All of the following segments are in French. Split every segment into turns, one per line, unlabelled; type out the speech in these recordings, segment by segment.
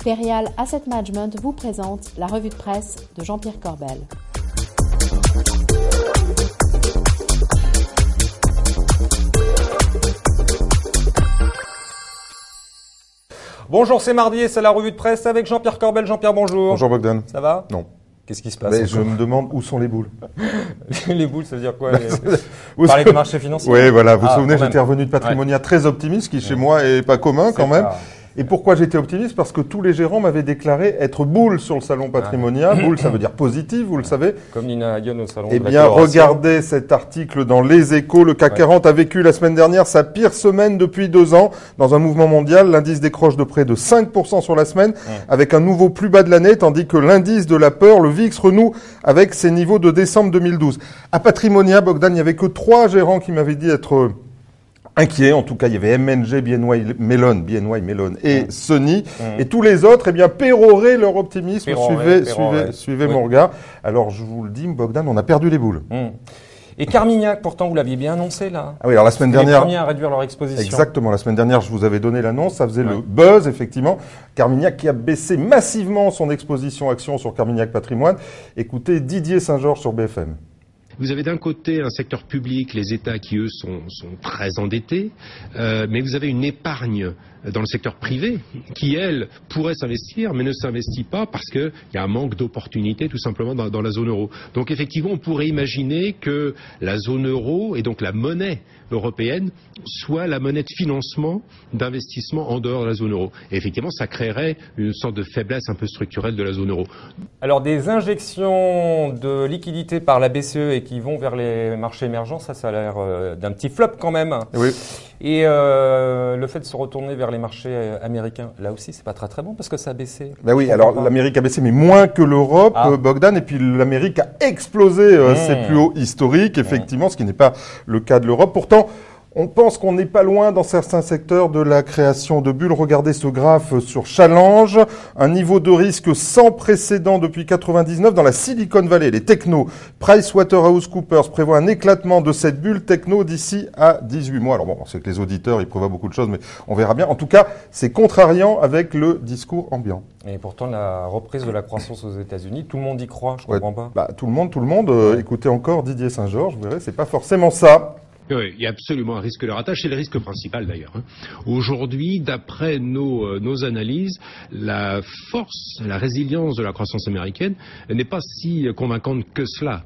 Perial Asset Management vous présente la revue de presse de Jean-Pierre Corbel.
Bonjour, c'est mardi et c'est la revue de presse avec Jean-Pierre Corbel. Jean-Pierre, bonjour.
Bonjour Bogdan.
Ça va?
Non.
Qu'est-ce qui se passe?
Mais je me demande où sont les boules.
Les boules, ça veut dire quoi? Vous parlez des marchés financiers?
Oui, voilà. Vous vous souvenez, j'étais revenu de Patrimonia très optimiste, ce qui chez moi est pas commun quand même. Et pourquoi j'étais optimiste? Parce que tous les gérants m'avaient déclaré être boule sur le salon Patrimonia. Boule, ça veut dire positif, vous le savez.
Comme Nina Hagen au salon.
Eh bien, regardez cet article dans Les Échos. Le CAC 40 a vécu la semaine dernière sa pire semaine depuis 2 ans. Dans un mouvement mondial, l'indice décroche de près de 5% sur la semaine, avec un nouveau plus bas de l'année, tandis que l'indice de la peur, le VIX, renoue avec ses niveaux de décembre 2012. À Patrimonia, Bogdan, il n'y avait que 3 gérants qui m'avaient dit être inquiets. En tout cas, il y avait MNG, BNY Mellon et Sony. Et tous les autres, eh bien, péroraient leur optimisme. Suivez mon regard. Alors, je vous le dis, Bogdan, on a perdu les boules.
Et Carmignac, pourtant, vous l'aviez bien annoncé, là.
Ah oui, alors la semaine dernière.
Les premiers à réduire leur exposition.
Exactement. La semaine dernière, je vous avais donné l'annonce. Ça faisait le buzz, effectivement. Carmignac qui a baissé massivement son exposition action sur Carmignac Patrimoine. Écoutez Didier Saint-Georges sur BFM.
Vous avez d'un côté un secteur public, les États qui, eux, sont très endettés, mais vous avez une épargne dans le secteur privé qui, elle, pourrait s'investir, mais ne s'investit pas parce qu'il y a un manque d'opportunités tout simplement dans la zone euro. Donc effectivement, on pourrait imaginer que la zone euro et donc la monnaie européenne soit la monnaie de financement d'investissement en dehors de la zone euro. Et effectivement, ça créerait une sorte de faiblesse un peu structurelle de la zone euro.
Alors des injections de liquidités par la BCE et qui vont vers les marchés émergents, ça a l'air d'un petit flop quand même.
Oui.
Et le fait de se retourner vers les marchés américains, là aussi, c'est pas très très bon parce que ça a baissé.
Ben oui, alors l'Amérique a baissé, mais moins que l'Europe, Bogdan. Et puis l'Amérique a explosé ses plus hauts historiques, effectivement, ce qui n'est pas le cas de l'Europe. Pourtant, on pense qu'on n'est pas loin dans certains secteurs de la création de bulles. Regardez ce graphe sur Challenge. Un niveau de risque sans précédent depuis 99 dans la Silicon Valley. Les technos, PricewaterhouseCoopers prévoit un éclatement de cette bulle techno d'ici à 18 mois. Alors bon, on sait que les auditeurs, ils prévoient beaucoup de choses, mais on verra bien. En tout cas, c'est contrariant avec le discours ambiant.
Et pourtant, la reprise de la croissance aux États-Unis, tout le monde y croit, je comprends pas.
Bah, tout le monde. Écoutez encore Didier Saint-Georges, vous verrez, c'est pas forcément ça.
Oui, il y a absolument un risque de ratage, c'est le risque principal d'ailleurs. Aujourd'hui, d'après nos analyses, la force, la résilience de la croissance américaine n'est pas si convaincante que cela.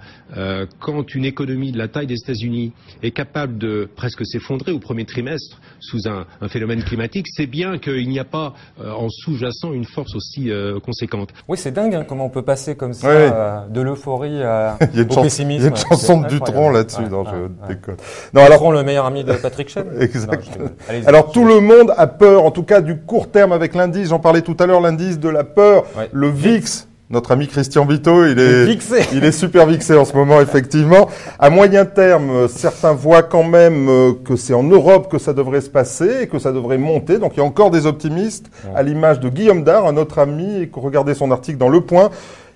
Quand une économie de la taille des États-Unis est capable de presque s'effondrer au premier trimestre sous un phénomène climatique, c'est bien qu'il n'y a pas en sous-jacent une force aussi conséquente.
Oui, c'est dingue comment on peut passer comme ça de l'euphorie au pessimisme.
Il y a une chanson de Dutronc là-dessus, je déconne.
Non, alors le meilleur ami de Patrick Chen.
Exactement. Alors tout le monde a peur, en tout cas du court terme avec l'indice. J'en parlais tout à l'heure, l'indice de la peur, le VIX. Notre ami Christian Vito, il est super vixé en ce moment, effectivement. À moyen terme, certains voient quand même que c'est en Europe que ça devrait se passer et que ça devrait monter. Donc il y a encore des optimistes, à l'image de Guillaume Dard, un autre ami, et regardez son article dans Le Point.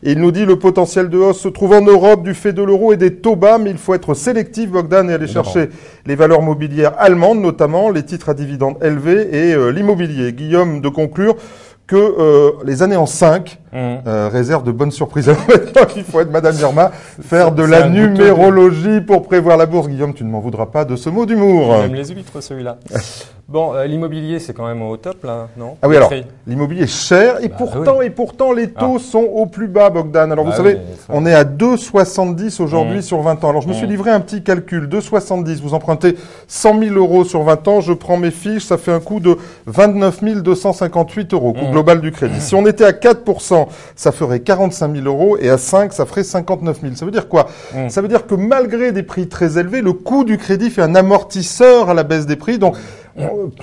Et il nous dit le potentiel de hausse se trouve en Europe du fait de l'euro et des taux bas, mais il faut être sélectif, Bogdan, et aller chercher les valeurs mobilières allemandes, notamment les titres à dividendes élevés et l'immobilier. Guillaume, de conclure que les années en 5 réservent de bonnes surprises. Maintenant qu'il faut être Madame Irma, faire de la numérologie pour prévoir la bourse. Guillaume, tu ne m'en voudras pas de ce mot d'humour.
Même les huîtres, celui-là. Bon, l'immobilier, c'est quand même au top, là, non?
Ah oui, alors, l'immobilier est cher, et pourtant, les taux sont au plus bas, Bogdan. Alors, vous savez, on est à 2,70 aujourd'hui sur 20 ans. Alors, je me suis livré un petit calcul. 2,70, vous empruntez 100 000 euros sur 20 ans, je prends mes fiches, ça fait un coût de 29 258 euros, coût global du crédit. Si on était à 4%, ça ferait 45 000 euros, et à 5, ça ferait 59 000. Ça veut dire quoi? Ça veut dire que malgré des prix très élevés, le coût du crédit fait un amortisseur à la baisse des prix. Donc,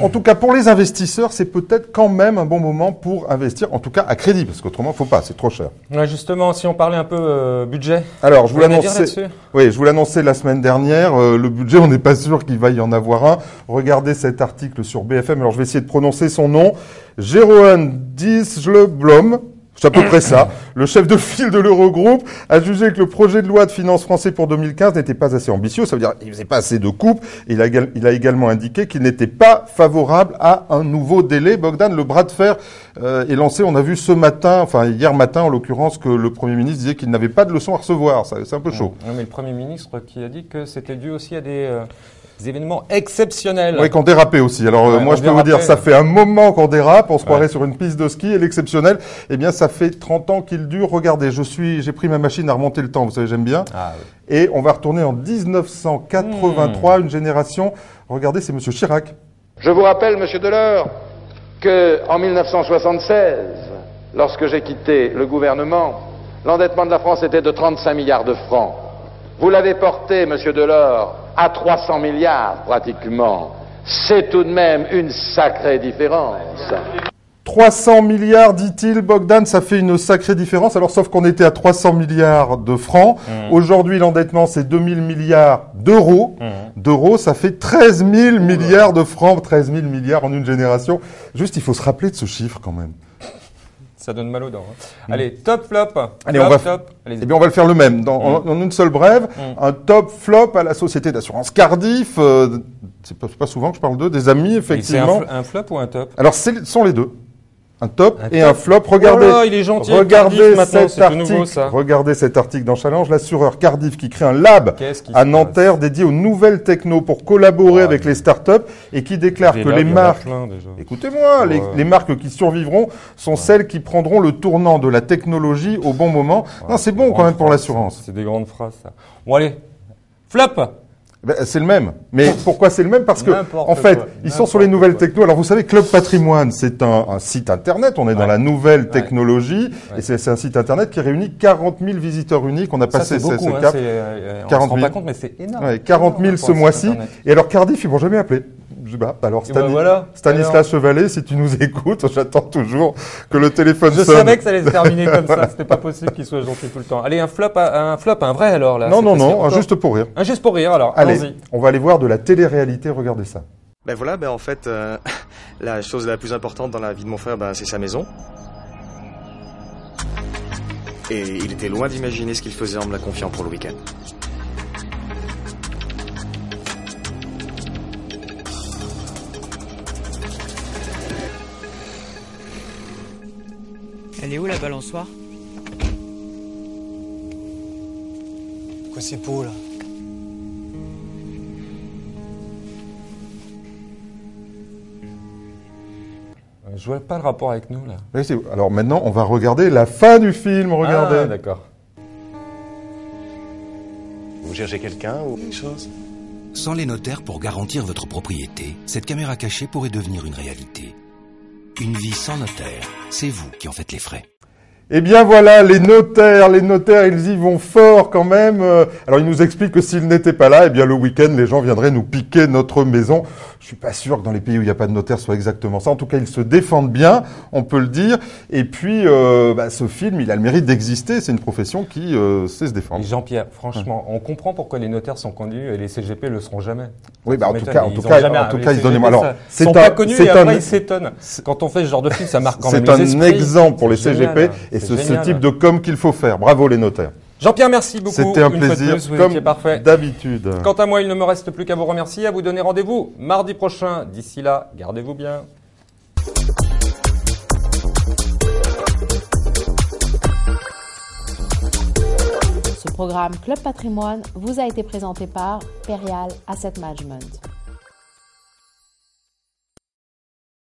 en tout cas, pour les investisseurs, c'est peut-être quand même un bon moment pour investir, en tout cas à crédit, parce qu'autrement, faut pas, c'est trop cher.
Ouais, justement, si on parlait un peu budget.
Alors, je vous l'annonçais la semaine dernière. Le budget, on n'est pas sûr qu'il va y en avoir un. Regardez cet article sur BFM. Alors, je vais essayer de prononcer son nom. Jeroen Dijsselbloem. C'est à peu près ça. Le chef de file de l'Eurogroupe a jugé que le projet de loi de finances français pour 2015 n'était pas assez ambitieux. Ça veut dire qu'il faisait pas assez de coupes. Il a également indiqué qu'il n'était pas favorable à un nouveau délai. Bogdan, le bras de fer est lancé. On a vu ce matin, enfin hier matin en l'occurrence, que le Premier ministre disait qu'il n'avait pas de leçons à recevoir. C'est un peu chaud.
Non, mais le Premier ministre qui a dit que c'était dû aussi à des événements exceptionnels.
Oui, qu'on dérapait aussi. Alors moi je peux vous dire, ça fait un moment qu'on dérape, on se croirait sur une piste de ski, et l'exceptionnel, eh bien ça fait 30 ans qu'il dure. Regardez, j'ai pris ma machine à remonter le temps, vous savez, j'aime bien. Ah, oui. Et on va retourner en 1983, une génération. Regardez, c'est Monsieur Chirac.
Je vous rappelle, Monsieur Delors, que en 1976, lorsque j'ai quitté le gouvernement, l'endettement de la France était de 35 milliards de francs. Vous l'avez porté, Monsieur Delors, à 300 milliards pratiquement. C'est tout de même une sacrée différence.
300 milliards, dit-il, Bogdan, ça fait une sacrée différence. Alors, sauf qu'on était à 300 milliards de francs. Aujourd'hui, l'endettement, c'est 2000 milliards d'euros. D'euros, ça fait 13 000 milliards de francs. 13 000 milliards en une génération. Juste, il faut se rappeler de ce chiffre quand même.
Ça donne mal aux dents. Hein. Allez, top, flop.
Allez,
top.
Eh bien, on va le faire le même. En une seule brève, un top, flop à la société d'assurance Cardif. C'est pas souvent que je parle d'eux, des amis, effectivement.
C'est un flop ou un top?
Alors, ce sont les deux. Un top et un flop. Regardez,
oh là, il est gentil.
Regardez
Cardiff,
cet article.
Nouveau, ça.
Regardez cet article dans Challenge. L'assureur Cardiff qui crée un lab à Nanterre dédié aux nouvelles techno pour collaborer avec les startups et qui déclare que les marques, écoutez-moi, les marques qui survivront sont celles qui prendront le tournant de la technologie au bon moment. Non, c'est bon quand même pour l'assurance.
C'est des grandes phrases, ça. Bon, allez. Flop.
Ben, c'est le même. Mais pourquoi c'est le même? Parce que, en fait, ils sont sur les nouvelles techno. Alors, vous savez, Club Patrimoine, c'est un site internet. On est dans la nouvelle technologie. Et c'est un site internet qui réunit 40 000 visiteurs uniques. On a passé
ce cap. On se rend pas compte, mais c'est énorme.
Ouais, 40 000 ce mois-ci. Et alors, Cardiff, ils m'ont jamais appelé. Alors, Stanislas Chevalet, si tu nous écoutes, j'attends toujours que le téléphone sonne.
Je savais que ça allait se terminer comme ça. C'était pas possible qu'il soit gentil tout le temps. Allez, un flop, un vrai alors, là.
Non, un juste pour rire.
Un juste pour rire, alors.
Allez, on va aller voir de la télé-réalité. Regardez ça.
Ben voilà, en fait, la chose la plus importante dans la vie de mon frère, c'est sa maison. Et il était loin d'imaginer ce qu'il faisait en me la confiant pour le week-end.
Elle est où la balançoire?
Quoi c'est beau là?
Je vois pas le rapport avec nous là.
Oui, alors maintenant, on va regarder la fin du film. Regardez.
Ah, d'accord.
Vous cherchez quelqu'un ou quelque chose?
Sans les notaires pour garantir votre propriété, cette caméra cachée pourrait devenir une réalité. Une vie sans notaire, c'est vous qui en faites les frais.
Eh bien voilà, les notaires, ils y vont fort quand même. Alors ils nous expliquent que s'ils n'étaient pas là, eh bien le week-end, les gens viendraient nous piquer notre maison. Je suis pas sûr que dans les pays où il n'y a pas de notaire, soit exactement ça. En tout cas, ils se défendent bien, on peut le dire. Et puis, ce film, il a le mérite d'exister. C'est une profession qui sait se défendre.
Et Jean-Pierre, franchement, on comprend pourquoi les notaires sont connus et les CGP le seront jamais.
Oui, en tout cas, ils donnent. Alors,
ils sont pas connus et après ils s'étonnent. Quand on fait ce genre de film, ça marque quand même les esprits.
C'est un exemple pour les CGP et ce type de com qu'il faut faire. Bravo les notaires.
Jean-Pierre, merci beaucoup.
C'était un plaisir, comme d'habitude.
Quant à moi, il ne me reste plus qu'à vous remercier, à vous donner rendez-vous mardi prochain. D'ici là, gardez-vous bien.
Ce programme Club Patrimoine vous a été présenté par Perial Asset Management.